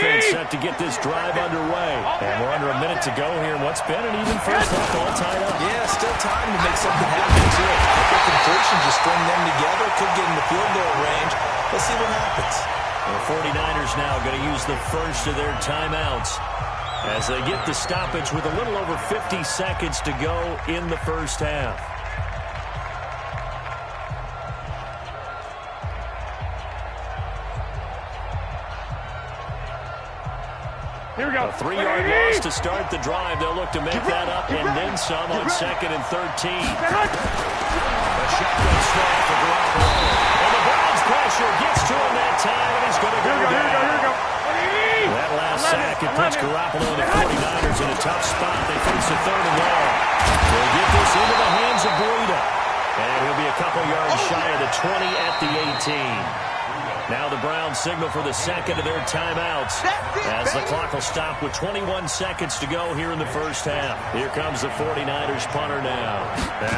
offense set to get this drive underway. And we're under a minute to go here. What's been an even first half, all tied up. Yeah, still time to make something happen to it. If the completion just string them together, could get in the field goal range. Let's see what happens. The 49ers now going to use the first of their timeouts as they get the stoppage with a little over 50 seconds to go in the first half. Here we go. A 3-yard loss to start the drive. They'll look to make that up and then some on 2nd and 13. A shotgun snap for Garoppolo. And the Browns pressure gets to him that time, and he's going to go down. Here we go. That last sack, it puts Garoppolo and the 49ers in a tough spot. They face a 3rd and long. They'll get this into the hands of Breida. And he'll be a couple yards shy of the 20 at the 18. Now the Browns signal for the second of their timeouts as the clock will stop with 21 seconds to go here in the first half. Here comes the 49ers punter now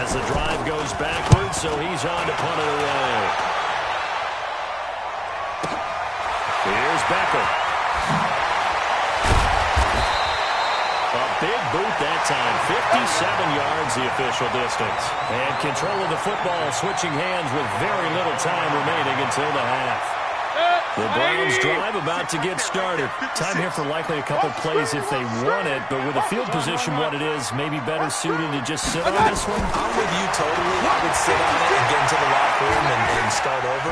as the drive goes backwards, so he's on to punt it away. Here's Becker. A big boot that time, 57 yards the official distance. And control of the football switching hands with very little time remaining until the half. The Browns drive about to get started. Time here for likely a couple plays if they want it, but with the field position what it is, maybe better suited to just sit on this one? I'm with you totally. I would sit on it and get into the locker room and start over.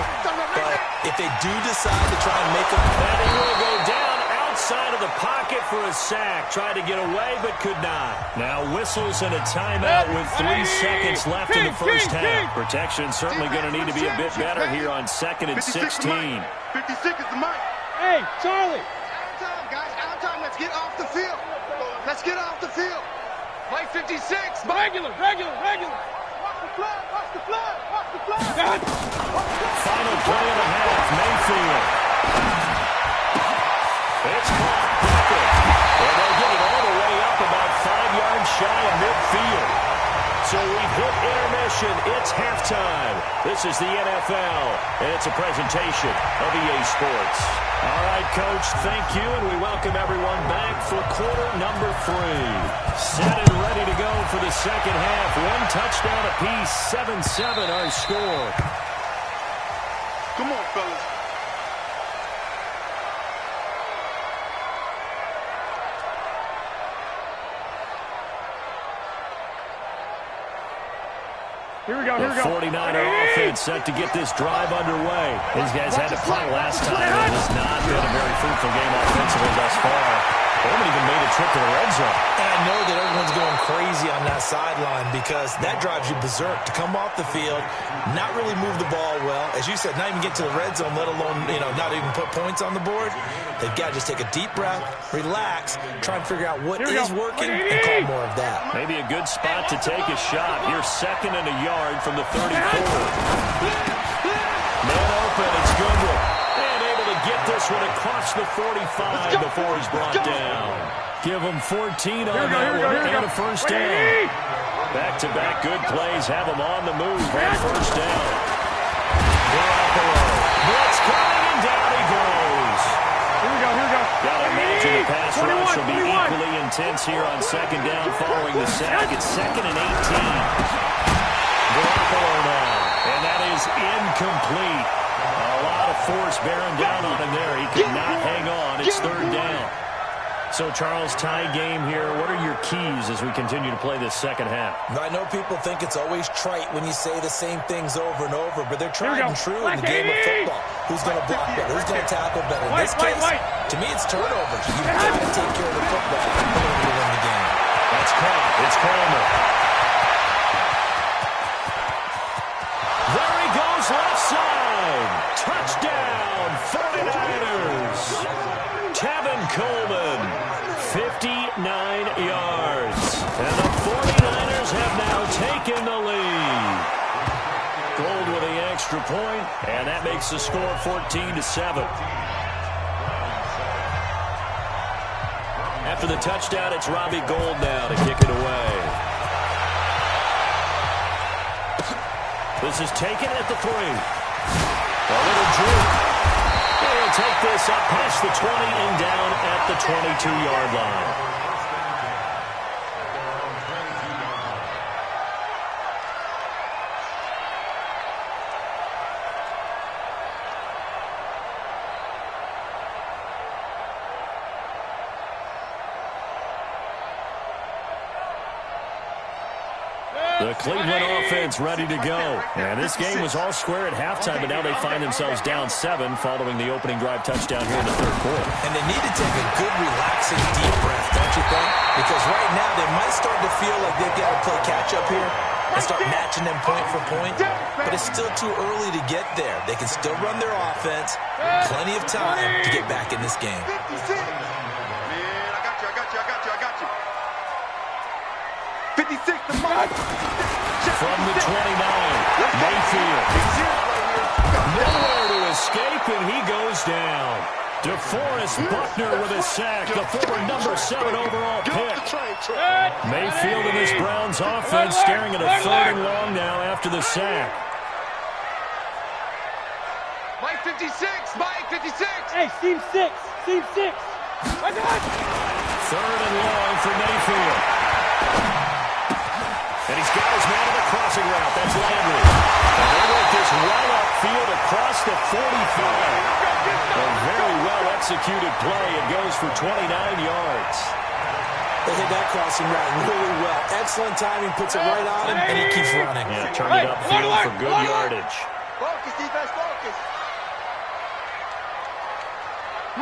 But if they do decide to try and make a... And he will go down outside of the pocket for a sack. Tried to get away, but could not. Now whistles and a timeout with 3 seconds left in the first half. Protection certainly going to need to be a bit better here on 2nd and 16. 56 is the mic. Hey, Charlie. Out of time, guys. Out of time. Let's get off the field. Let's get off the field. Play 56. Regular. Watch the flag. Watch the flag. Watch the flag. Final play of the half, Mayfield. It's caught. And they'll get it all the way up about 5 yards shy of midfield. So we've hit intermission. It's halftime. This is the NFL, and it's a presentation of EA Sports. All right, Coach, thank you, and we welcome everyone back for quarter number 3. Set and ready to go for the second half. 1 touchdown apiece, 7-7 our score. Come on, fellas. Here we go. The 49er offense set to get this drive underway. These guys had to punt last time. It has not been a very fruitful game offensively thus far. They haven't even made a trip to the red zone. And I know that everyone's going crazy on that sideline because that drives you berserk to come off the field, not really move the ball well. As you said, not even get to the red zone, let alone, not even put points on the board. They've got to just take a deep breath, relax, try and figure out what is working, and call more of that. Maybe a good spot to take a shot. Here's 2nd and a yard from the 34. Man open, it's Goodwin. And able to get this one across the 45 before he's brought down. Give him 14 on that one and a first down. Back-to-back good plays have him on the move on first down. Garoppolo. Blitz coming, and down he goes. Here we go. Gotta imagine the pass rush will be equally intense here on 2nd down following the sack. It's 2nd and 18. Garoppolo now. And that is incomplete. A lot of force bearing down on him there. He could not hang on. It's 3rd down. So, Charles, tie game here. What are your keys as we continue to play this second half? I know people think it's always trite when you say the same things over and over, but they're tried and true in the game of football. Who's going to block better? Who's going to tackle better? In this case, to me, it's turnovers. You've got to take care of the football in order to win the game. That's caught. It's Kramer. There he goes, left side. Touchdown, 49ers. Tevin Coleman, 59 yards. And the 49ers have now taken the lead. Gold with the extra point, and that makes the score 14-7. After the touchdown, it's Robbie Gould now to kick it away. This is taken at the 3. A little juke. will take this up past the 20 and down at the 22-yard line. The Cleveland offense ready to go. And this game was all square at halftime, but now they find themselves down 7 following the opening drive touchdown here in the third quarter. And they need to take a good, relaxing, deep breath, don't you think? Because right now they might start to feel like they've got to play catch-up here and start matching them point for point. But it's still too early to get there. They can still run their offense. Plenty of time to get back in this game. 56. Man, I got you. 56 to Mike. From the 29, Mayfield. Nowhere to escape, and he goes down. DeForest Buckner with a sack, the former number 7 overall pick. Mayfield and this Browns offense staring at a 3rd and long now after the sack. Mike 56. Mike 56. Hey, team 6. Team 6. My God. 3rd and long for Mayfield. And he's got his man on the crossing route. That's Landry. And they work this well upfield across the 45. A very well-executed play. It goes for 29 yards. They hit that crossing route really well. Excellent timing, puts it right on him, and he keeps running. Yeah, turn it upfield for good yardage. Focus, defense, focus.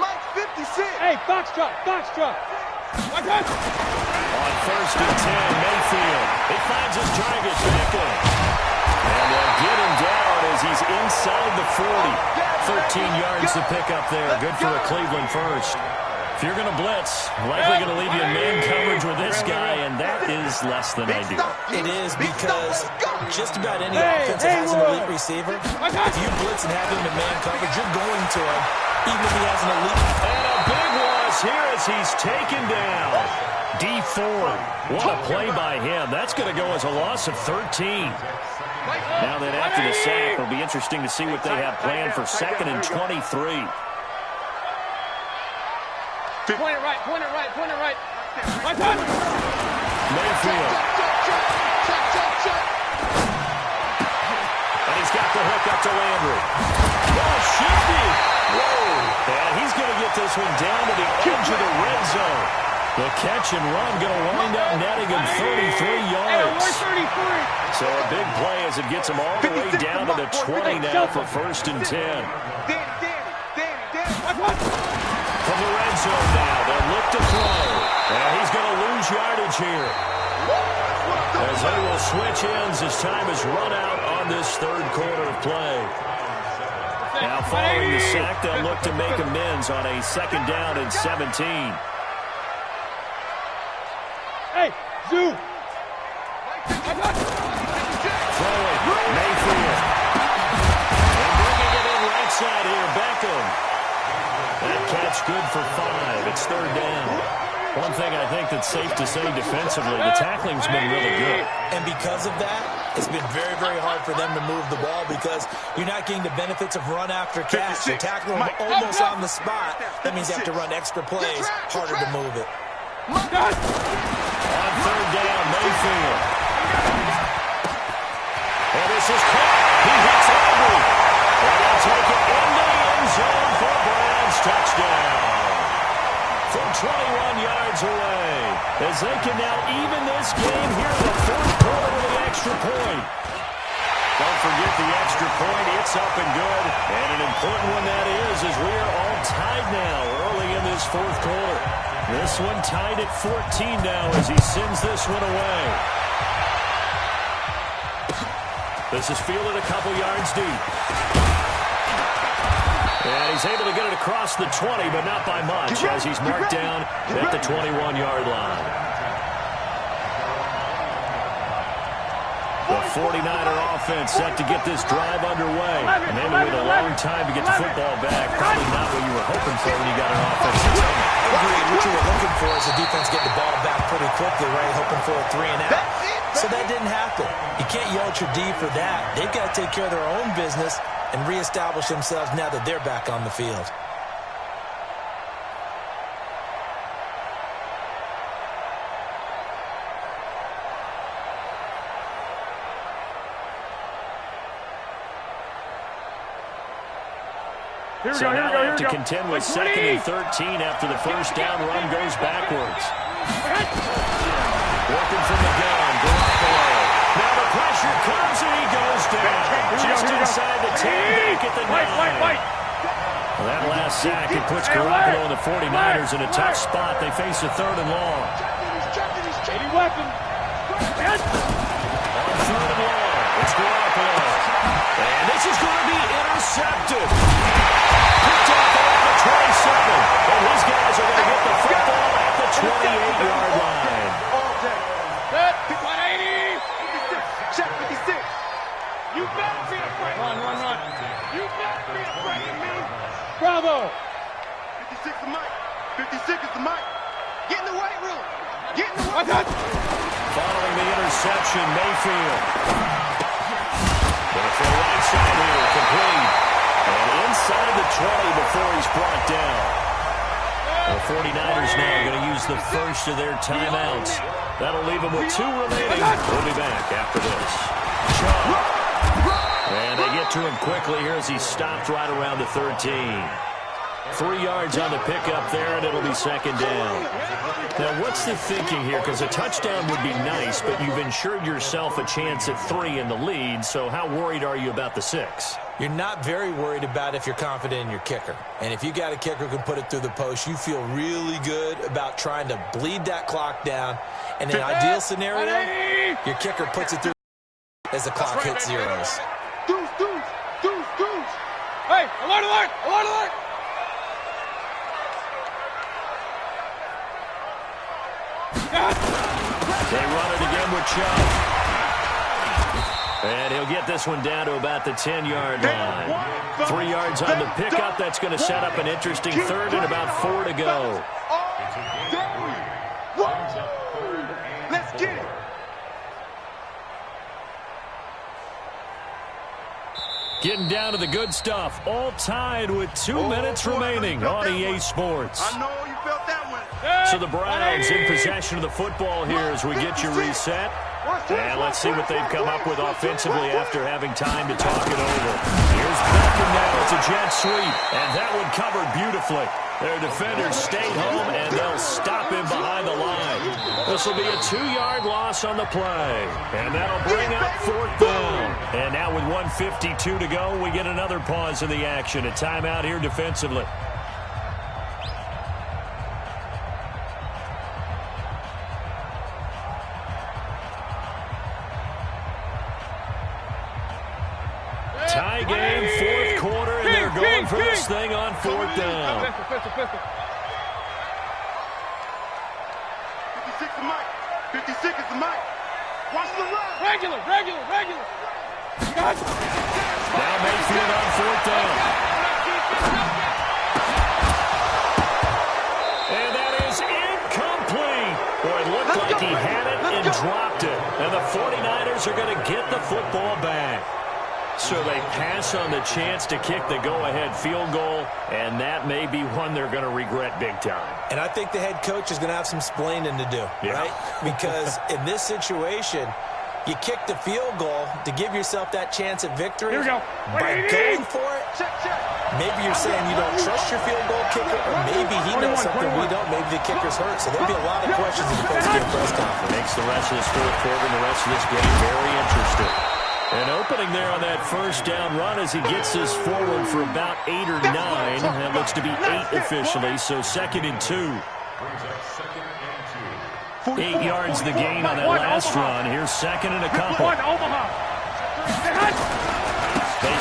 Mike 56. Hey, Foxtrot. My God. On 1st and 10, Mayfield. He finds his target back up. And they'll get him down as he's inside the 40. 13 yards to pick up there. Good for a Cleveland first. If you're going to blitz, likely going to leave you in man coverage with this guy, and that is less than ideal. It is because just about any offense that has an elite receiver, if you blitz and have him in man coverage, you're going to him, even if he has an elite. And a big loss here as he's taken down. D Ford. What a play by him. That's going to go as a loss of 13. Now then, after the sack, it'll be interesting to see what they have planned for 2nd and 23. Point it right. My God. Mayfield. And he's got the hook up to Landry. Oh, shifty. Whoa. And he's going to get this one down to the edge of the red zone. The catch and run going to wind up netting him 33 yards. So a big play as it gets him all the way down to the 20 now for 1st and 10. From the red zone now, they'll look to throw. And he's going to lose yardage here. As they will switch ends as time is run out on this 3rd quarter of play. Now following the sack, they'll look to make amends on a 2nd down and 17. Hey, Zoo. Throwing, Mayfield. And bringing it in right side here, Beckham. That catch good for 5. It's 3rd down. One thing I think that's safe to say defensively, the tackling's been really good. And because of that, it's been very, very hard for them to move the ball because you're not getting the benefits of run after catch. You're tackling them almost on the spot. That means you have to run extra plays, harder to move it. On 3rd down, Mayfield. And this is caught. He hits Landry. And they'll take it into the end zone for a Browns touchdown. From 21 yards away, as they can now even this game here in the 4th quarter with an extra point. Don't forget the extra point. It's up and good. And an important one that is, as we are all tied now early in this 4th quarter. This one tied at 14 now as he sends this one away. This is fielded a couple yards deep. And he's able to get it across the 20, but not by much, as he's marked down at the 21-yard line. The 49er offense set to get this drive underway. And they wait a long time to get the football back. Probably not what you were hoping for when you got an offense that's home. Agreed. What you were looking for is the defense get the ball back pretty quickly, right? Hoping for a 3 and out. So that didn't happen. You can't yell at your D for that. They've got to take care of their own business and reestablish themselves now that they're back on the field. So now they have to contend with 2nd and 13 after the first down run goes backwards. Working from the gun, Garoppolo. Now the pressure comes and he goes down. Just inside the 10, back at the 9. Well, that last sack, it puts Garoppolo and the 49ers in a tough spot. They face a 3rd and long. Weapon. On 3rd and long, it's Garoppolo. And this is going to be intercepted. Picked off around the 27. And his guys are going to get the football at the 28-yard line. Set. 180. Check 56. You better be afraid. Run. You better be afraid of me. Bravo. 56 is Mike. 56 is the Mike. Get in the weight room. Get in the weight room. Following the interception, Mayfield. Going for the right side here, complete. And inside the 20 before he's brought down. The 49ers now going to use the first of their timeouts. That'll leave them with 2 remaining. We'll be back after this. And they get to him quickly here as he stopped right around the 13. 3 yards on the pickup there, and it'll be 2nd down. Now, what's the thinking here? Because a touchdown would be nice, but you've ensured yourself a chance at 3 in the lead, so how worried are you about the 6? You're not very worried about if you're confident in your kicker. And if you got a kicker who can put it through the post, you feel really good about trying to bleed that clock down. In an ideal scenario, your kicker puts it through as the clock hits zeros. Deuce. Hey, alert. They run it again with Chubb. And he'll get this one down to about the 10-yard line. 3 yards on the pickup. That's going to set up an interesting 3rd and about 4 to go. Let's get it. Getting down to the good stuff. All tied with 2 minutes remaining on EA Sports. I know you felt that one. So the Browns in possession of the football here as we get you reset. And let's see what they've come up with offensively after having time to talk it over. Here's Beckham now. It's a jet sweep. And that one covered beautifully. Their defenders stayed home, and they'll stop him behind the line. This will be a 2-yard loss on the play. And that'll bring up 4th down. And now with 1:52 to go, we get another pause in the action. A timeout here defensively. Tie game, 4th quarter, and they're going for this thing on 4th down. 56 is Mike. 56 is the Mike. Watch the line. Regular. Now Mayfield on 4th down. And that is incomplete. Boy, it looked like he had it and dropped it. And the 49ers are going to get the football back. So they pass on the chance to kick the go-ahead field goal, and that may be one they're going to regret big time. And I think the head coach is going to have some splaining to do, right? Because in this situation, you kick the field goal to give yourself that chance at victory. Here we go. By going for it, maybe you're saying you don't trust your field goal kicker, or maybe he knows something we don't. Maybe the kicker's hurt. So there'll be a lot of questions in the post-game press conference. Makes the rest of this 4th quarter and the rest of this game very interesting. An opening there on that first down run as he gets this forward for about 8 or 9. That looks to be 8 officially, so 2nd and 2. 8 yards the gain on that last run. Here's 2nd and a couple. They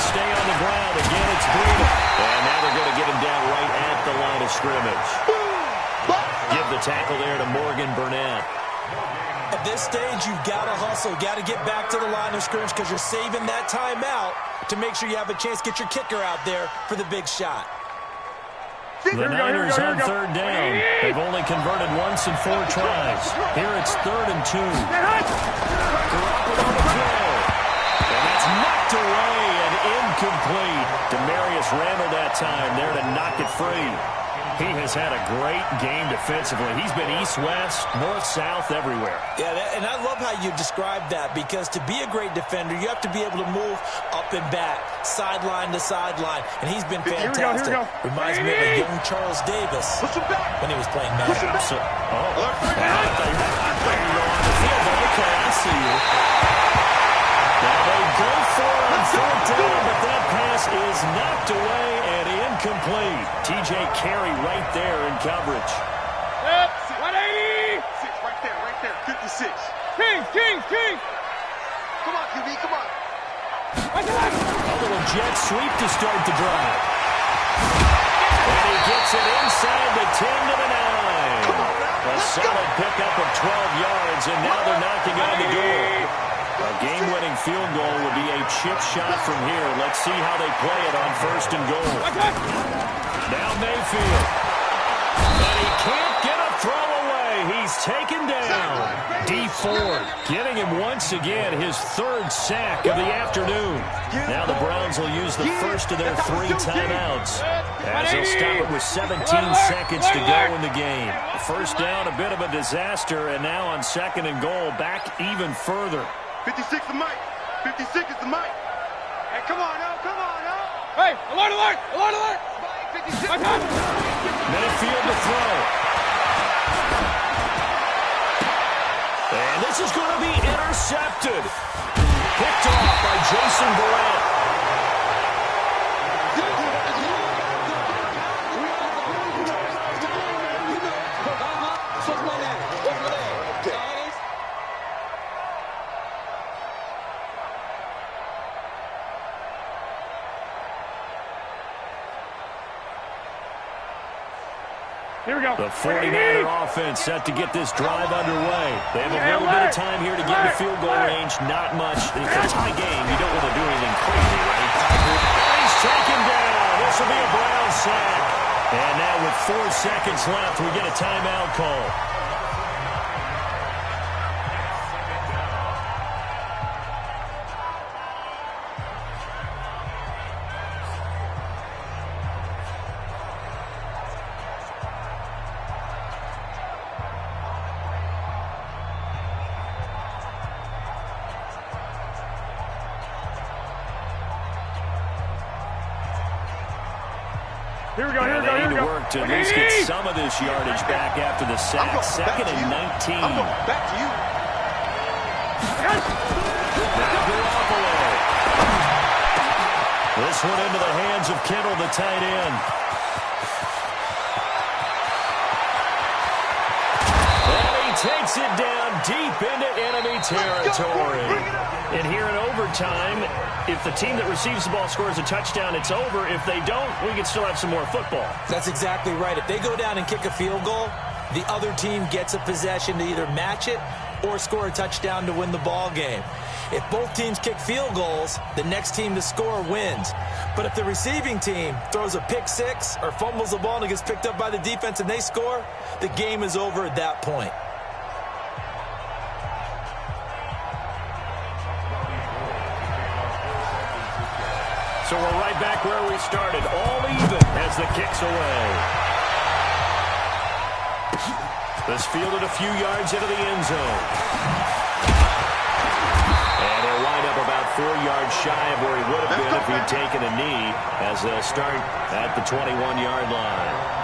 stay on the ground. Again, it's Breida. And now they're going to get him down right at the line of scrimmage. Give the tackle there to Morgan Burnett. At this stage, you've got to hustle. Got to get back to the line of scrimmage because you're saving that timeout to make sure you have a chance to get your kicker out there for the big shot. The Niners on 3rd down. They've only converted once in 4 tries. Here it's 3rd and 2. Garoppolo on the throw. And that's It's knocked away and incomplete. Demarius Randall that time there to knock it free. He has had a great game defensively. He's been east-west, north-south, everywhere. Yeah, and I love how you described that, because to be a great defender, you have to be able to move up and back, sideline to sideline, and he's been fantastic. Here we go. Reminds me of a young Charles Davis when he was playing Madden. I thought you were on the field, but okay, I see you. Now they go for it on fourth down, but that pass is knocked away and incomplete. TJ Carey right there in coverage. 180. Right there. 56. King. Come on, QB, come on. A little jet sweep to start the drive. And he gets it inside the 10 to the 9. A solid pickup of 12 yards, and now they're knocking on the door. A game-winning field goal would be a chip shot from here. Let's see how they play it on first and goal. Now Mayfield. And he can't get a throw away. He's taken down. D Ford getting him once again his third sack of the afternoon. Now the Browns will use the first of their 3 timeouts, as they'll stop it with 17 seconds to go in the game. First down, a bit of a disaster, and now on second and goal, back even further. 56 is Mike. 56 is the Mike. Hey, come on now. Hey, alert. 56. Mayfield to throw. And this is going to be intercepted. Picked off by Jason Barrett. Here we go. The 49er offense set to get this drive underway. They have a little bit of time here to get in field goal range. Not much. It's a tie game. You don't want to do anything crazy, right? He's taken down. This will be a Brown sack. And now with 4 seconds left, we get a timeout call. Here we go. They need to work to at least get some of this yardage back after the sack. Second and 19. I'm going back to you. Now Garoppolo. This one into the hands of Kittle, the tight end. And he takes it down deep into enemy territory. And here in overtime, if the team that receives the ball scores a touchdown, it's over. If they don't, we can still have some more football. That's exactly right. If they go down and kick a field goal, the other team gets a possession to either match it or score a touchdown to win the ball game. If both teams kick field goals, the next team to score wins. But if the receiving team throws a pick six or fumbles the ball and it gets picked up by the defense and they score, the game is over at that point. So we're right back where we started, all even as the kick's away. This fielded a few yards into the end zone. And he'll wind up about 4 yards shy of where he would have been if he'd taken a knee, as they'll start at the 21-yard line.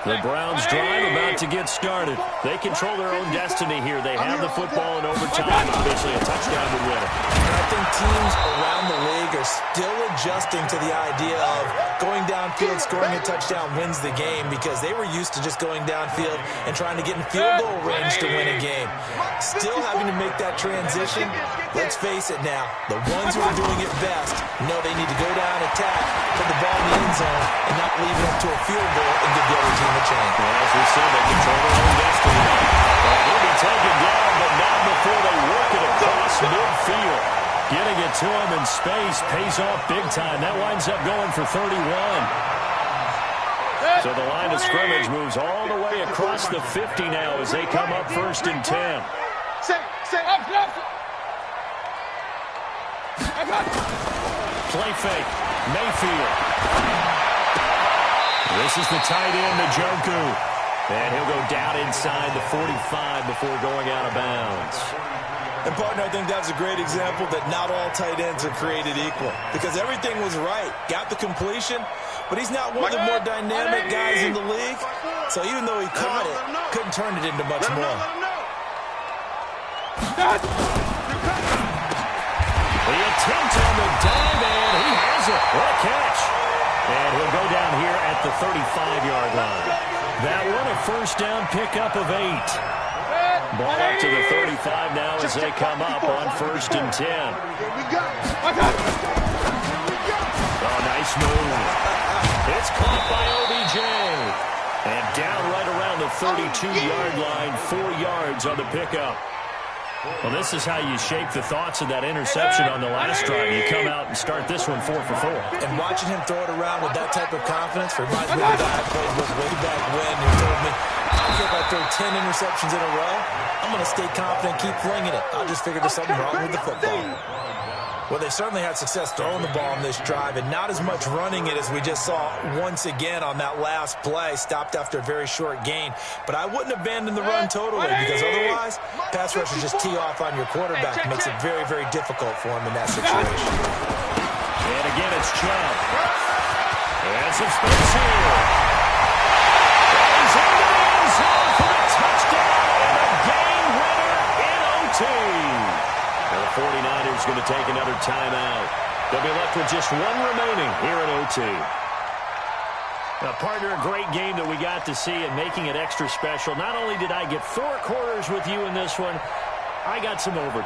The Browns drive about to get started. They control their own destiny here. They have the football in overtime. Obviously, a touchdown would win it. I think teams around the league are still adjusting to the idea of going downfield, scoring a touchdown wins the game, because they were used to just going downfield and trying to get in field goal range to win a game. Still having to make that transition. Let's face it now, the ones who are doing it best know they need to go down, attack, put the ball in the end zone, and not leave it up to a field goal and give the other team a chance. Well, as we said, they control their own destiny. He'll be taken down, but not before they work it across midfield. Getting it to him in space pays off big time. That winds up going for 31. So the line of scrimmage moves all the way across the 50 now as they come up 1st and 10. Play fake. Mayfield. This is the tight end, Njoku. And he'll go down inside the 45 before going out of bounds. And, partner, I think that's a great example that not all tight ends are created equal. Because everything was right. Got the completion, but he's not one of the more dynamic guys in the league. So even though he caught it, couldn't turn it into much more. The attempt on the dive, and he has it. What a catch. And he'll go down here at the 35-yard line. That one a first down pickup of 8. Ball up to the 35 now as they come up on 1st and 10. Oh, nice move. It's caught by OBJ. And down right around the 32-yard line, 4 yards on the pickup. Well, this is how you shape the thoughts of that interception on the last drive. You come out and start this one 4 for 4. And watching him throw it around with that type of confidence reminds me of the guy I played with way back when who told me, I don't care if I throw 10 interceptions in a row. I'm going to stay confident and keep flinging it. I just figured there's something wrong with the football. Well, they certainly had success throwing the ball on this drive and not as much running it as we just saw once again on that last play. Stopped after a very short gain. But I wouldn't abandon the run totally because otherwise, pass rushers just tee off on your quarterback. It makes it very, very difficult for him in that situation. And again, it's Chubb. And some space here. He's into the end zone for the touchdown and a game winner in OT. The 49ers going to take another timeout. They'll be left with just 1 remaining here in OT. Now, partner, a great game that we got to see and making it extra special. Not only did I get 4 quarters with you in this one, I got some over.